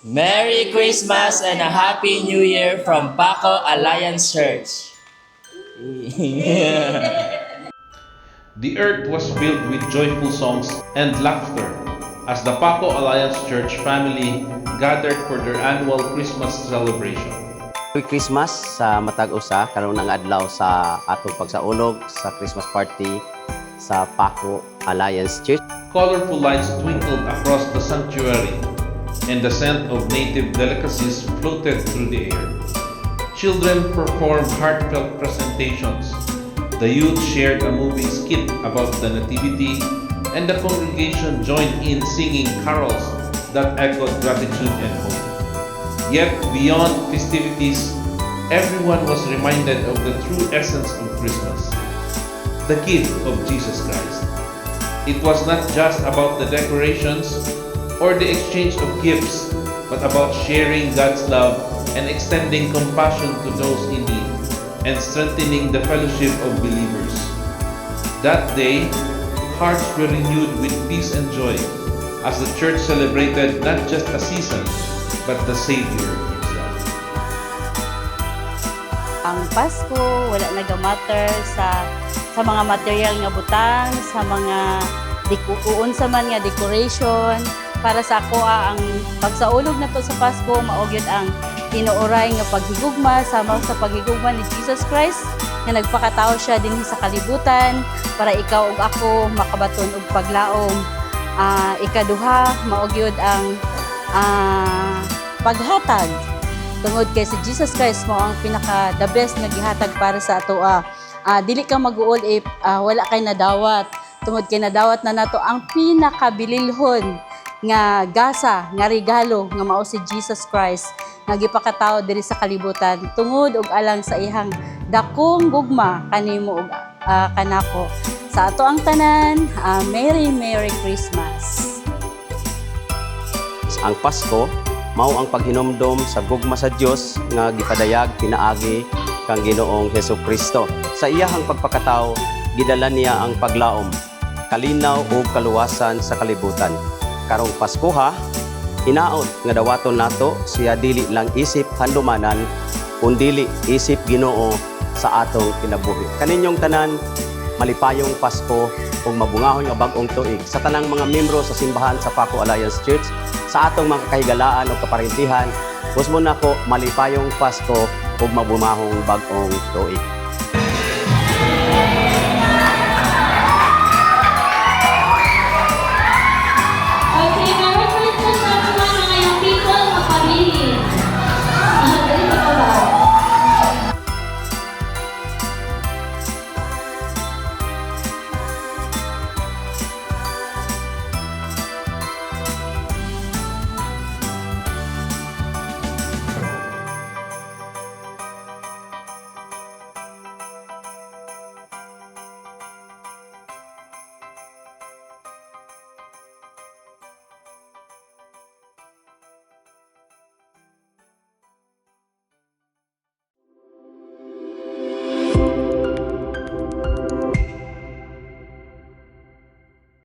Merry Christmas and a Happy New Year from Paco Alliance Church. The earth was filled with joyful songs and laughter as the Paco Alliance Church family gathered for their annual Christmas celebration. Merry Christmas sa matag usa karon ang adlaw sa atong pagsaulog sa Christmas party sa Paco Alliance Church. Colorful lights twinkled across the sanctuary, and the scent of native delicacies floated through the air. Children performed heartfelt presentations. The youth shared a movie skit about the Nativity, and the congregation joined in singing carols that echoed gratitude and hope. Yet, beyond festivities, everyone was reminded of the true essence of Christmas, the gift of Jesus Christ. It was not just about the decorations or the exchange of gifts, but about sharing God's love and extending compassion to those in need and strengthening the fellowship of believers. That day, hearts were renewed with peace and joy as the church celebrated not just a season, but the Savior himself. Ang Pasko, wala nagamatter sa mga material nga butang, sa mga unsa man nga decoration. Para sa ako ang pagsaulog na to sa Pasko, maogyod ang tinuoray nga paghigugma sama sa paghigugma ni Jesus Christ nga nagpakatao siya dinhi sa kalibutan para ikaw ug ako makabaton og paglaom. Ikaduha, maogyod ang paghatag tungod kay si Jesus Christ mo ang pinaka the best nga gihatag para sa atoa. Dili ka mag-uol if wala kay nadawat. Tungod kay nadawat na nato ang pinakabililhon nga gasa, nga regalo nga mao si Jesus Christ nga gipakatao diri sa kalibutan tungod og alang sa ihang dakong gugma kanimo ug kanako. Sa ato ang tanan, Merry Christmas. Ang Pasko mao ang paghinomdom sa gugma sa Dios nga gipadayag pinaagi kang Ginoong Hesukristo. Sa iyahang pagpakatao, gidala niya ang paglaom, kalinaw ug kaluwasan sa kalibutan. Karong Pasko ha, hinaot nga dawaton nato siya dili lang isip handumanan, kundili isip Ginoo sa atong kinabuhi. Kaninyong tanan, malipayong Pasko ug mabungahon nga bag-ong tuig sa tanang mga miyembro sa simbahan sa Paco Alliance Church, sa atong mga kahigalaan o kaparintihan. Gusto mo nako malipayong Pasko ug mabungahong bag-ong tuig.